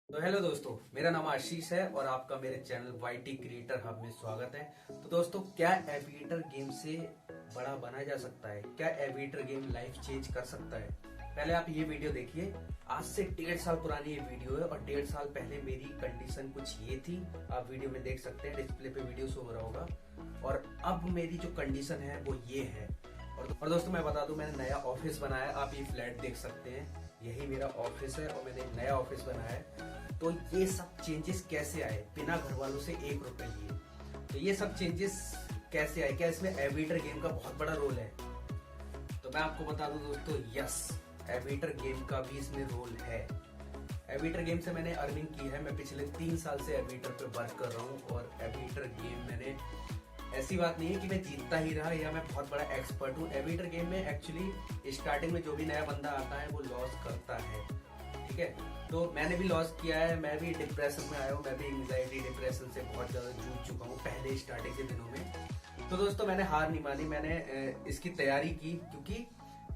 तो हेलो दोस्तों, मेरा नाम आशीष है और आपका मेरे चैनल वाईटी क्रिएटर हब में स्वागत है। तो दोस्तों, क्या एविएटर गेम से बड़ा बना जा सकता है? क्या एविएटर गेम लाइफ चेंज कर सकता है? पहले आप ये वीडियो देखिए। आज से 1.5 साल पुरानी ये वीडियो है और 1.5 साल पहले मेरी कंडीशन कुछ ये थी। आप वीडियो में देख सकते हैं, डिस्प्ले पे वीडियो शो हो रहा होगा। और अब मेरी जो कंडीशन है वो ये है। और दोस्तों, मैं बता दूं, मैंने नया ऑफिस बनाया। आप ये फ्लैट देख सकते हैं, यही मेरा ऑफिस है और मैंने एक नया ऑफिस बनाया है। तो ये सब चेंजेस कैसे आए बिना घर वालों से 1 रुपए लिए? तो ये सब चेंजेस कैसे आए? क्या इसमें एविएटर गेम का बहुत बड़ा रोल है? तो मैं आपको बता दूं दोस्तों, यस, एविएटर गेम का भी इसमें रोल है। एविएटर गेम से मैंने अर्निंग की है। मैं पिछले 3 साल से एविएटर पे वर्क कर रहा हूँ और एविएटर गेम मैंने, ऐसी बात नहीं है कि मैं जीतता ही रहा या मैं बहुत बड़ा एक्सपर्ट हूँ। एविएटर गेम में एक्चुअली स्टार्टिंग में जो भी नया बंदा आता है वो लॉस करता है, ठीक है। तो मैंने भी लॉस किया है, मैं भी डिप्रेशन में आया हूँ, मैं भी एंग्जाइटी डिप्रेशन से बहुत ज्यादा जूझ चुका हूँ पहले स्टार्टिंग के दिनों में। तो दोस्तों, मैंने हार नहीं मानी, मैंने इसकी तैयारी की, क्योंकि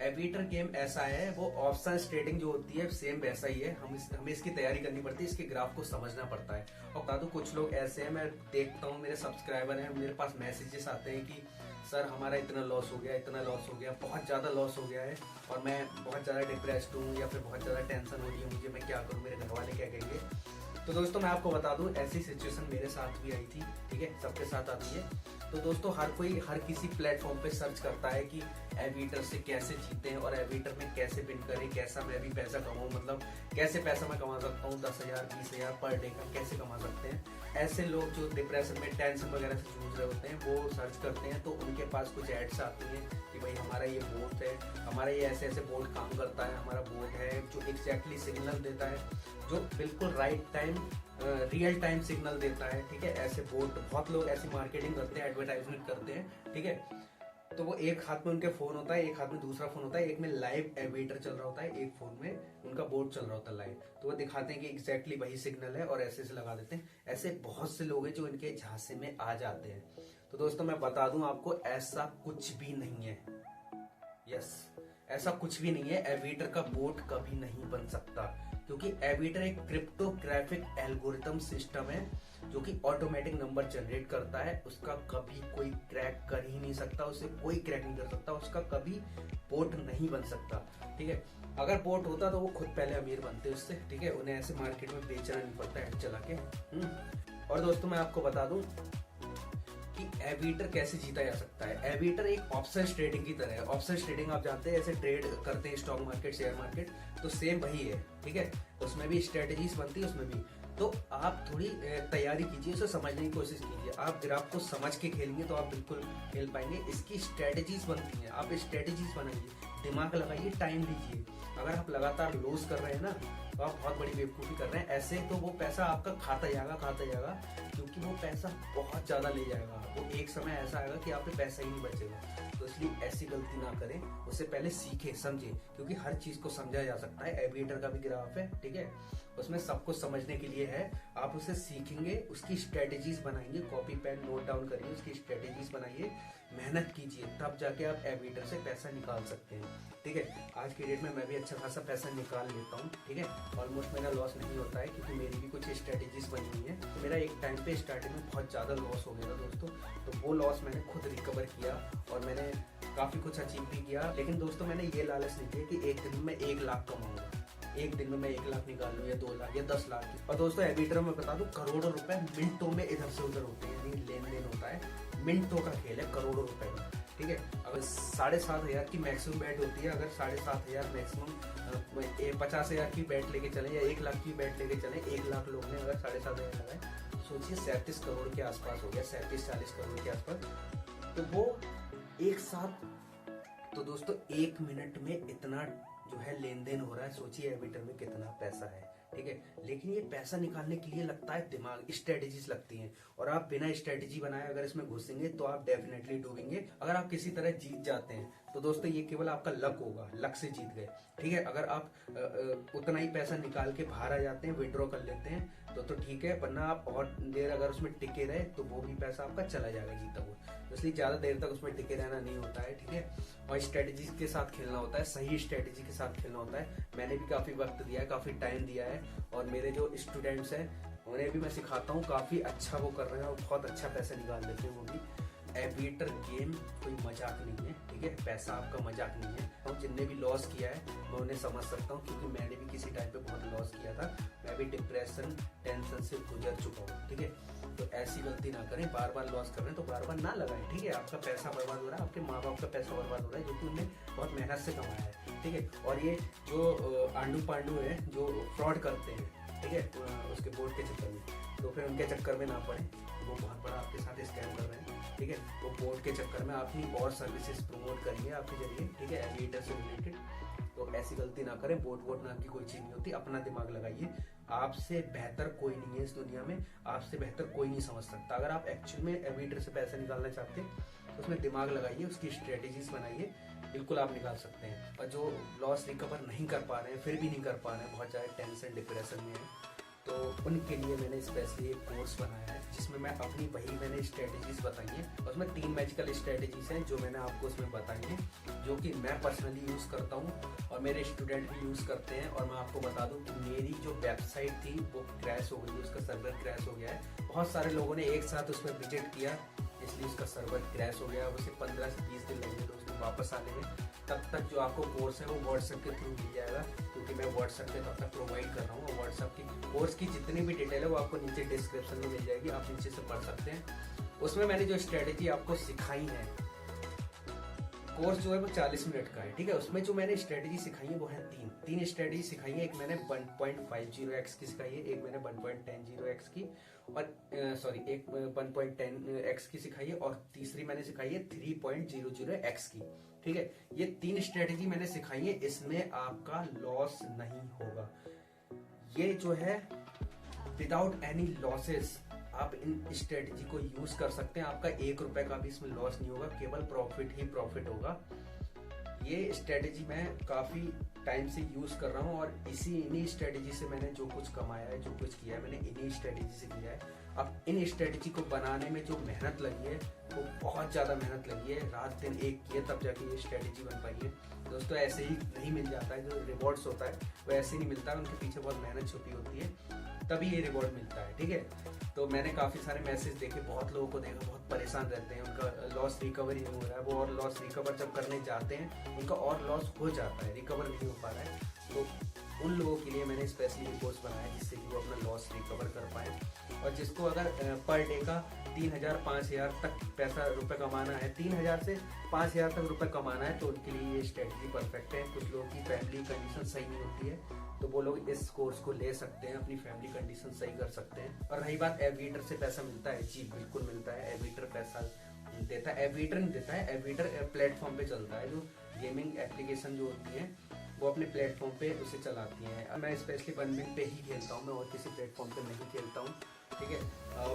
एविएटर गेम ऐसा है, वो ऑप्शन ट्रेडिंग जो होती है सेम वैसा ही है। हमें इसकी तैयारी करनी पड़ती है, इसके ग्राफ को समझना पड़ता है। और बता दूं, कुछ लोग ऐसे हैं, मैं देखता हूँ, मेरे सब्सक्राइबर हैं, मेरे पास मैसेजेस आते हैं कि सर हमारा इतना लॉस हो गया, इतना लॉस हो गया, बहुत ज्यादा लॉस हो गया है और मैं बहुत ज्यादा डिप्रेस्ड हूँ या फिर बहुत ज्यादा टेंशन हो रही है मुझे, मैं क्या करूँ, मेरे घर वाले क्या कहेंगे। तो दोस्तों, मैं आपको बता दूं, ऐसी सिचुएशन मेरे साथ भी आई थी, ठीक है, सबके साथ आती है। तो दोस्तों, हर किसी प्लेटफॉर्म पे सर्च करता है कि एविएटर से कैसे जीते हैं और एविएटर में कैसे विन करें, कैसा मैं भी पैसा कमाऊं, मतलब कैसे पैसा मैं कमा सकता हूं, 10,000 20,000 पर डे का कैसे कमा सकते हैं। ऐसे लोग जो डिप्रेशन में, टेंशन वगैरह से जूझ रहे होते हैं, वो सर्च करते हैं तो उनके पास कुछ एड्स आती हैं कि भाई हमारा ये बोट है, हमारा ये ऐसे ऐसे बोट काम करता है, हमारा बोट है जो एग्जैक्टली सिग्नल देता है, जो बिल्कुल right time, real time signal देता है, ठीक है। ऐसे बोट, बहुत लोग ऐसी मार्केटिंग करते हैं, एडवर्टाइजमेंट करते हैं, ठीक है। तो वो एक हाथ में उनके फोन होता है, एक हाथ में दूसरा फोन होता है, एक में लाइव एविएटर चल रहा होता है, एक फोन में उनका बोर्ड चल रहा होता है लाइव। तो वो दिखाते हैं कि एग्जैक्टली वही सिग्नल है और ऐसे लगा देते हैं। ऐसे बहुत से लोग हैं जो इनके झांसे में आ जाते हैं। तो दोस्तों, मैं बता दूं आपको, ऐसा कुछ भी नहीं है। यस, ऐसा कुछ भी नहीं है। एविएटर का बोट कभी नहीं बन सकता, क्योंकि एविएटर एक क्रिप्टोग्राफिक एल्गोरिथम सिस्टम है जो कि ऑटोमेटिक नंबर जनरेट करता है। उसका कभी कोई क्रैक कर ही नहीं सकता, उसे कोई क्रैक नहीं कर सकता, उसका कभी बोट नहीं बन सकता, ठीक है। अगर बोट होता तो वो खुद पहले अमीर बनते उससे, ठीक है। उन्हें ऐसे मार्केट में बेचना नहीं पड़ता ऐड चला के। और दोस्तों, मैं आपको बता दूं कि एविएटर कैसे जीता जा सकता है। एविएटर एक ऑप्शन ट्रेडिंग की तरह है। ऑप्शन ट्रेडिंग आप जानते हैं, ऐसे ट्रेड करते हैं स्टॉक मार्केट, शेयर मार्केट, तो सेम वही है, ठीक है। उसमें भी स्ट्रेटेजीज बनती है, उसमें भी। तो आप थोड़ी तैयारी कीजिए, उसे समझने की कोशिश कीजिए। आप ग्राफ को समझ के खेलेंगे तो आप बिल्कुल खेल पाएंगे। इसकी स्ट्रेटेजीज बनती हैं, आप स्ट्रेटेजीज बनाइए, दिमाग लगाइए, टाइम लीजिए। अगर आप लगातार लॉस कर रहे हैं ना, तो आप बहुत बड़ी बेवकूफी कर रहे हैं। ऐसे तो वो पैसा आपका खाता जाएगा, क्योंकि वो पैसा बहुत ज्यादा ले जाएगा। वो एक समय ऐसा आएगा कि आप पे पैसा ही नहीं बचेगा। तो इसलिए ऐसी गलती ना करें, उससे पहले सीखे समझे, क्योंकि हर चीज को समझा जा सकता है। एविएटर का भी ग्राफ है, ठीक है, उसमें सब कुछ समझने के लिए है। आप उसे सीखेंगे, उसकी स्ट्रेटेजीज बनाएंगे, कॉपी पेन नोट डाउन करिए, उसकी स्ट्रेटेजीज बनाइए, मेहनत कीजिए, तब जाके आप एविएटर से पैसा निकाल सकते हैं, ठीक है। आज की डेट में मैं भी अच्छा खासा पैसा निकाल लेता हूँ, ठीक है। ऑलमोस्ट मेरा लॉस नहीं होता है, क्योंकि मेरी भी कुछ स्ट्रेटेजीज बनी हुई है। तो मेरा एक टाइम पे स्टार्टिंग में बहुत ज्यादा लॉस हो गया था दोस्तों, तो वो लॉस मैंने खुद रिकवर किया और मैंने काफी कुछ अचीव भी किया। लेकिन दोस्तों, मैंने ये लालच नहीं किया कि एक दिन में 1 लाख कमाऊंगा, एक दिन में मैं 1 लाख निकाल लूँ या 2 लाख या 10 लाख। और दोस्तों, एविएटर में बता दूं, करोड़ों रुपए मिनटों में इधर से उधर होते हैं, यानी लेन देन होता है, मिनटों का खेल है, करोड़ों रुपए का, ठीक है। अगर 7,500 की मैक्सिमम बैट होती है, अगर 7,500 मैक्सिमम 50,000 की बैट लेके चले या 1 लाख की बैट लेके चले, 1 लाख लोग ने अगर 7,500 लगाए, सोचिए 37 करोड़ के आसपास हो गया, 37-40 करोड़ के आसपास। तो वो एक साथ, तो दोस्तों 1 मिनट में इतना जो है लेन देन हो रहा है, सोचिए एविएटर में कितना पैसा है, ठीक है। लेकिन ये पैसा निकालने के लिए लगता है दिमाग, स्ट्रेटेजीज लगती हैं, और आप बिना स्ट्रेटेजी बनाए अगर इसमें घुसेंगे तो आप डेफिनेटली डूबेंगे। अगर आप किसी तरह जीत जाते हैं तो दोस्तों ये केवल आपका लक होगा, लक से जीत गए। ठीक है, अगर आप उतना ही पैसा निकाल के बाहर आ जाते हैं, विड्रॉ कर लेते हैं तो ठीक है, वरना आप और देर अगर उसमें टिके रहे तो वो भी पैसा आपका चला जाएगा जीता हुआ। तो इसलिए ज्यादा देर तक उसमें टिके रहना नहीं होता है। ठीक है, और स्ट्रेटेजी के साथ खेलना होता है, सही स्ट्रेटेजी के साथ खेलना होता है। मैंने भी काफी वक्त दिया है, काफी टाइम दिया है, और मेरे जो स्टूडेंट्स हैं उन्हें भी मैं सिखाता हूँ, काफी अच्छा वो कर रहे हैं और बहुत अच्छा पैसा निकाल देते हैं वो भी। एविएटर गेम कोई मजाक नहीं है। ठीक है, पैसा आपका मजाक नहीं है। और जिनने भी लॉस किया है मैं उन्हें समझ सकता हूँ, क्योंकि मैंने भी किसी टाइम पे बहुत लॉस किया था। मैं भी डिप्रेशन, टेंशन से गुजर चुका हूँ। ठीक है, तो ऐसी गलती ना करें। बार बार लॉस कर रहे हैं तो बार बार ना लगाएं। ठीक है, आपका पैसा बर्बाद हो रहा है, आपके माँ बाप का पैसा बर्बाद हो रहा है, जो कि उन्होंने बहुत मेहनत से कमाया है। ठीक है, और ये जो आंडू पांडू है जो फ्रॉड करते हैं, ठीक है, उसके बोर्ड के चक्कर में, तो फिर उनके चक्कर में ना पड़े। वो बहुत बड़ा आपके साथ स्कैम कर रहे हैं। ठीक है, वो बोर्ड के चक्कर में अपनी और सर्विसेज प्रमोट करेंगे आपके जरिए। ठीक है, एविएटर से रिलेटेड, तो ऐसी गलती ना करें। बोर्ड वोट नाम की कोई चीज नहीं होती, अपना दिमाग लगाइए। आपसे बेहतर कोई नहीं है इस दुनिया में, आपसे बेहतर कोई नहीं समझ सकता। अगर आप एक्चुअल में एविएटर से पैसा निकालना चाहते हैं तो उसमें दिमाग लगाइए, उसकी स्ट्रेटेजीज बनाइए, बिल्कुल आप निकाल सकते हैं। और जो लॉस रिकवर नहीं कर पा रहे हैं, फिर भी नहीं कर पा रहे हैं, बहुत ज़्यादा टेंशन डिप्रेशन में है, तो उनके लिए मैंने स्पेशली एक कोर्स बनाया है, जिसमें मैं अपनी वही मैंने स्ट्रेटेजीज बताई हैं। उसमें 3 मैजिकल स्ट्रेटेजीज हैं जो मैंने आपको उसमें बताई हैं, जो कि मैं पर्सनली यूज़ करता हूँ और मेरे स्टूडेंट भी यूज़ करते हैं। और मैं आपको बता दूं कि मेरी जो वेबसाइट थी वो क्रैश हो गई, उसका सर्वर क्रैश हो गया है। बहुत सारे लोगों ने एक साथ उसमें विजिट किया, इसलिए उसका सर्वर क्रैश हो गया। उसे 15 से 20 दिन लगेंगे तो उसको वापस आने में। तब तक जो आपको कोर्स है वो व्हाट्सएप के थ्रू मिल जाएगा, क्योंकि मैं व्हाट्सएप पे तब तक प्रोवाइड कर रहा हूँ। व्हाट्सएप की कोर्स की जितनी भी डिटेल है वो आपको नीचे डिस्क्रिप्शन में मिल जाएगी, आप नीचे से पढ़ सकते हैं। उसमें मैंने जो स्ट्रेटेजी आपको सिखाई है, कोर्स जो है वो 40 मिनट का है। ठीक है, उसमें जो मैंने स्ट्रेटेजी सिखाई है वो है तीन स्ट्रेटेजी सिखाई है। एक मैंने 1.50x की सिखाई है, एक मैंने 1.10x की, और सॉरी एक 1.10x की सिखाई है, और तीसरी मैंने सिखाई है 3.00x की। ठीक है, ये 3 स्ट्रेटेजी मैंने सिखाई है, इसमें आपका लॉस नहीं होगा। ये जो है विदाउट एनी लॉसेस आप इन स्ट्रेटेजी को यूज कर सकते हैं। आपका 1 रुपए का भी इसमें लॉस नहीं होगा, केवल प्रॉफिट ही प्रॉफिट होगा। ये स्ट्रेटेजी मैं काफी टाइम से यूज कर रहा हूँ, और इन्हीं स्ट्रेटेजी से मैंने जो कुछ कमाया है, जो कुछ किया है, मैंने इन्हीं स्ट्रेटेजी से किया है। अब इन स्ट्रेटेजी को बनाने में जो मेहनत लगी है वो बहुत ज्यादा मेहनत लगी है, रात दिन एक किए तब जाके ये स्ट्रेटेजी बन पाई है। दोस्तों ऐसे ही नहीं मिल जाता है, जो रिवॉर्ड्स होता है वो ऐसे नहीं मिलता है, उनके पीछे बहुत मेहनत छुपी होती है, तभी ये रिवॉर्ड मिलता है। ठीक है, तो मैंने काफी सारे मैसेज देखे, बहुत लोगों को देखा, बहुत परेशान रहते हैं, उनका लॉस रिकवर ही नहीं हो रहा है। वो और लॉस रिकवर जब करने जाते हैं उनका और लॉस हो जाता है, रिकवर नहीं हो पा रहा है। तो उन लोगों के लिए मैंने स्पेशली कोर्स बनाया है, जिससे कि वो अपना लॉस रिकवर कर पाए। और जिसको अगर पर डे का 3000 5000 तक पैसा रुपए कमाना है, 3000 से 5000 तक रुपए कमाना है, तो उनके लिए ये स्ट्रेटजी परफेक्ट है। कुछ लोगों की फैमिली कंडीशन सही नहीं होती है, तो वो लोग इस कोर्स को ले सकते हैं, अपनी फैमिली कंडीशन सही कर सकते हैं। और रही बात एविएटर से पैसा मिलता है, जी बिल्कुल मिलता है। एविएटर पैसा देता है, एविएटर नहीं देता है, एविएटर प्लेटफॉर्म पे चलता है। जो गेमिंग एप्लीकेशन जो होती है वो अपने प्लेटफॉर्म पे उसे चलाती हैं। मैं स्पेशली बनबिन पे ही खेलता हूँ, मैं और किसी प्लेटफॉर्म पे नहीं खेलता हूँ। ठीक है,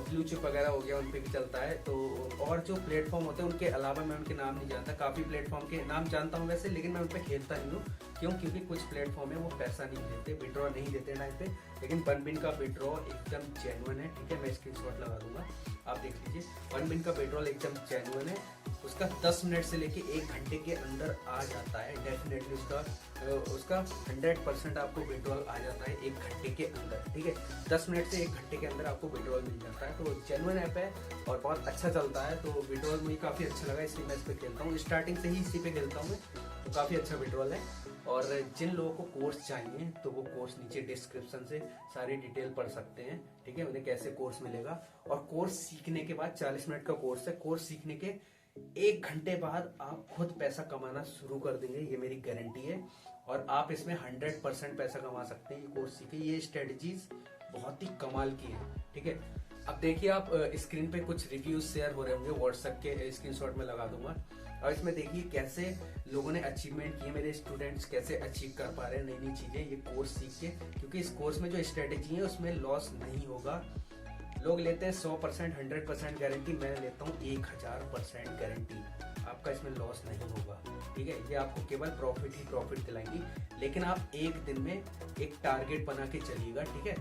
ब्लू चिप वगैरह हो गया, उन पे भी चलता है। तो और जो प्लेटफॉर्म होते हैं उनके अलावा मैं उनके नाम नहीं जानता, काफ़ी प्लेटफॉर्म के नाम जानता हूँ वैसे, लेकिन मैं उन पर खेलता नहीं हूँ। क्यों? क्योंकि कुछ प्लेटफॉर्म है वो पैसा नहीं देते, विड्रॉ नहीं देते टाइम पे, लेकिन बनबिन का विड्रॉ एकदम जेन्युइन है। ठीक है, मैं स्क्रीनशॉट लगा दूंगा, आप देख लीजिए। बनबिन का विड्रॉल एकदम जेन्युइन है, उसका 10 मिनट से लेके 1 घंटे के अंदर आ जाता है। डेफिनेटली उसका 100% आपको विड्रॉल आ जाता है 1 घंटे के अंदर। ठीक है, 10 मिनट से 1 घंटे के अंदर आपको विड्रॉल मिल जाता है। तो जेन्युइन ऐप है और बहुत अच्छा चलता है। तो विड्रॉल मुझे काफ़ी अच्छा लगा, इसलिए मैं इस पर खेलता हूँ। स्टार्टिंग से ही इसी पे खेलता हूँ मैं, तो काफ़ी अच्छा विड्रॉल है। और जिन लोगों को कोर्स चाहिए तो वो कोर्स नीचे डिस्क्रिप्शन से सारी डिटेल पढ़ सकते हैं। ठीक है, उन्हें कैसे कोर्स मिलेगा। और कोर्स सीखने के बाद 40 मिनट का कोर्स है, कोर्स सीखने के 1 घंटे बाद आप खुद पैसा कमाना शुरू कर देंगे, ये मेरी गारंटी है। और आप इसमें 100% पैसा कमा सकते हैं ये कोर्स सीखे। ये स्ट्रेटजीज बहुत ही कमाल की है। ठीक है, अब देखिए आप स्क्रीन पे कुछ रिव्यूज शेयर हो रहे होंगे, व्हाट्सएप के स्क्रीनशॉट में लगा दूंगा। और इसमें देखिए कैसे लोगों ने अचीवमेंट किए, मेरे स्टूडेंट्स कैसे अचीव कर पा रहे हैं नई नई चीजें ये कोर्स सीख के। क्योंकि इस कोर्स में जो स्ट्रेटेजी है उसमें लॉस नहीं होगा। लोग लेते हैं 100%, 100% गारंटी, मैं लेता हूँ 1000% गारंटी। आपका इसमें लॉस नहीं होगा, ठीक है। ये आपको केवल प्रॉफिट ही प्रॉफिट दिलाएंगी। लेकिन आप एक दिन में एक टारगेट बना के चलिएगा, ठीक है।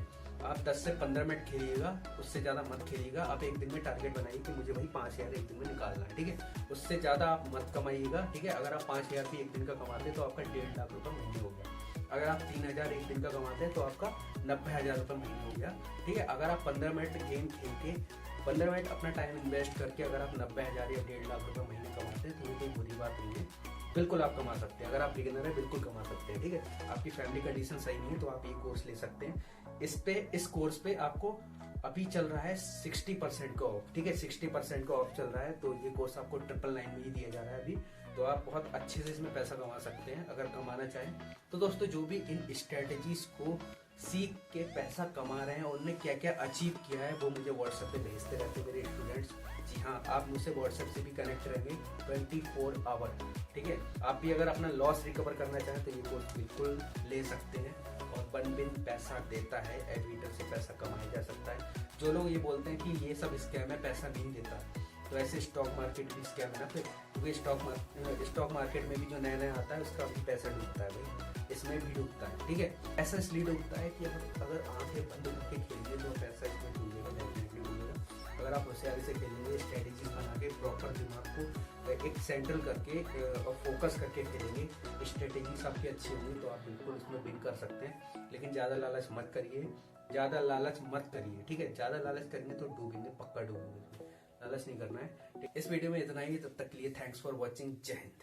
आप 10 से 15 मिनट खेलिएगा, उससे ज़्यादा मत खेलिएगा। आप एक दिन में टारगेट बनाइए कि मुझे भाई 5000 एक दिन में निकालना है, ठीक है। उससे ज़्यादा आप मत कमाइएगा, ठीक है। अगर आप 5000 भी एक दिन का कमाते हैं तो आपका 1.5 लाख रुपये महीने हो गया। अगर आप 3000 एक दिन का कमाते हैं तो आपका 90,000 रुपये महीने हो गया, ठीक है। अगर आप 15 मिनट गेम खेल के 15 मिनट अपना टाइम इन्वेस्ट करके अगर आप 90,000 या 1.5 लाख रुपये महीने कमाते हैं तो ये कोई बुरी बात नहीं है, बिल्कुल आप कमा सकते हैं। अगर आप बिगिनर है बिल्कुल कमा सकते हैं, ठीक है। आपकी फैमिली कंडीशन सही नहीं है तो आप ये कोर्स ले सकते हैं। इस कोर्स पे आपको अभी चल रहा है 60% का ऑफ, ठीक है। 60% का ऑफ चल रहा है, तो ये कोर्स आपको 999 में ही दिया जा रहा है अभी। तो आप बहुत अच्छे से इसमें पैसा कमा सकते हैं अगर कमाना चाहें तो। दोस्तों जो भी इन स्ट्रेटेजीज को सीख के पैसा कमा रहे हैं, उन्होंने क्या क्या अचीव किया है वो मुझे व्हाट्सएप पे भेजते रहते हैं मेरे स्टूडेंट्स। जी हाँ, आप मुझसे व्हाट्सएप से भी कनेक्ट रहेंगे 24 आवर, ठीक है। आप भी अगर अपना लॉस रिकवर करना चाहें तो ये कोर्स बिल्कुल ले सकते हैं। और वन बिन पैसा देता है, एविएटर से पैसा कमाया जा सकता है। जो लोग ये बोलते हैं कि ये सब स्कैम है, पैसा नहीं देता, तो ऐसे स्टॉक मार्केट भी स्कैम है ना फिर। क्योंकि स्टॉक मार्केट में भी जो नया नया आता है उसका भी पैसा डूबता है भाई, इसमें भी डूबता है, ठीक है। ऐसा इसलिए डूबता है कि अगर आंखें बंद करके खेलिए तो पैसा इसमें डूबेगा, डेफिनेटली डूबेगा। अगर आप होशियारी से खेलेंगे, स्ट्रेटेजी बना के प्रॉपर दिमाग को एक सेंट्रल करके और फोकस करके खेलेंगे, स्ट्रेटेजीज आपकी अच्छी होंगी तो आप बिल्कुल इसमें विन कर सकते हैं। लेकिन ज़्यादा लालच मत करिए, ज़्यादा लालच मत करिए, ठीक है। ज़्यादा लालच करेंगे तो डूबेंगे, पक्का डूबेंगे। लालच नहीं करना है। इस वीडियो में इतना ही, तब तक के लिए थैंक्स फॉर वॉचिंग। जय हिंद।